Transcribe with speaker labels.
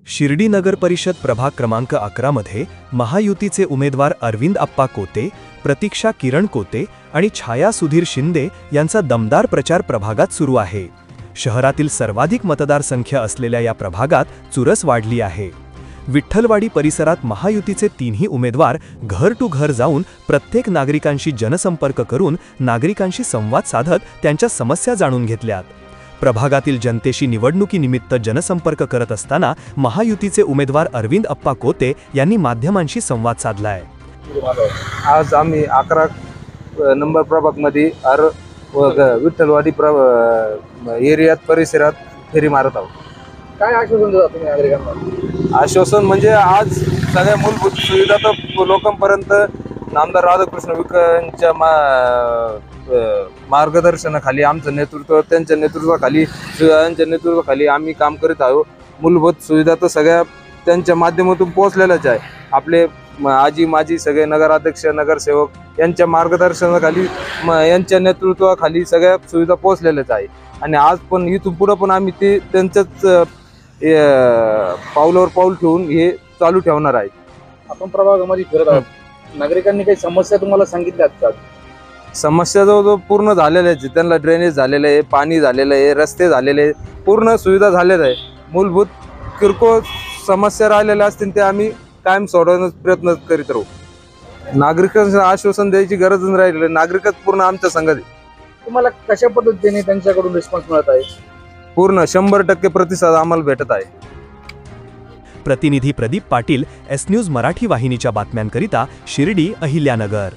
Speaker 1: शिर्डी नगर परिषद प्रभाग क्रमांक 11 मध्ये महायुतीचे उमेदवार अरविंद आप्पा कोते, प्रतीक्षा किरण कोते आणि छाया सुधीर शिंदे यांचा दमदार प्रचार प्रभागात सुरू आहे। शहरातील सर्वाधिक मतदारसंख्या असलेल्या या प्रभागात चुरस वाढली आहे। विठ्ठलवाडी परिसरात महायुतीचे तीनही उमेदवार घर टू घर जाऊन प्रत्येक नागरिकांशी जनसंपर्क करून नागरिकांशी संवाद साधत त्यांच्या समस्या जाणून घेतल्यात। प्रभागातील जनतेशी निवडणुकीनिमित्त जनसंपर्क करत असताना महायुतीचे उमेदवार अरविंद आप्पा कोते यांनी माध्यमांशी संवाद साधलाय।
Speaker 2: आज आम्ही 11 नंबर प्रभागमध्ये विठ्ठलवाडी एरियात परिसरात फेरी मारत आहोत।
Speaker 3: काय आश्वासन देता तुम्ही नागरिकांना?
Speaker 2: आश्वासन म्हणजे आज सगळ्या मूलभूत सुविधा तर लोकांपर्यंत नामदार राधाकृष्ण विखेंच्या मार्गदर्शनाखाली आमचं नेतृत्व, त्यांच्या नेतृत्वाखाली आम्ही काम करीत आहोत। मूलभूत सुविधा तर सगळ्या त्यांच्या माध्यमातून पोहोचलेल्याच आहे। आपले आजी माजी सगळे नगराध्यक्ष नगरसेवक यांच्या मार्गदर्शनाखाली यांच्या नेतृत्वाखाली सगळ्या सुविधा पोहोचलेल्याच आहे आणि आज पण इथून पुढे पण आम्ही ते त्यांच्याच पावलावर पाऊल ठेवून हे चालू ठेवणार आहे।
Speaker 3: आपण प्रभागामध्ये फिरत आहोत, नागरिकांनी काही समस्या तुम्हाला सांगितल्यात का?
Speaker 2: समस्या जो पूर्ण झालेल्या आहे, त्यांना ड्रेनेज झालेलं आहे, पाणी झालेलं आहे, रस्ते झालेले आहे, पूर्ण सुविधा झालेल्या आहे। मूलभूत किरकोळ समस्या राहिलेल्या असतील ते आम्ही कायम सोडवण्याचा प्रयत्न करीत राहू। नागरिकांना आश्वासन द्यायची गरज राहिलेली, नागरिकच पूर्ण आमच्या संघात आहे।
Speaker 3: तुम्हाला कशा पद्धतीने त्यांच्याकडून रिस्पॉन्स मिळत आहे?
Speaker 2: पूर्ण 100% प्रतिसाद आम्हाला भेटत आहे।
Speaker 1: प्रतिनिधी प्रदीप पाटील, एस न्यूज मराठी वाहिनीच्या बातम्यांकरिता शिर्डी अहिल्यानगर।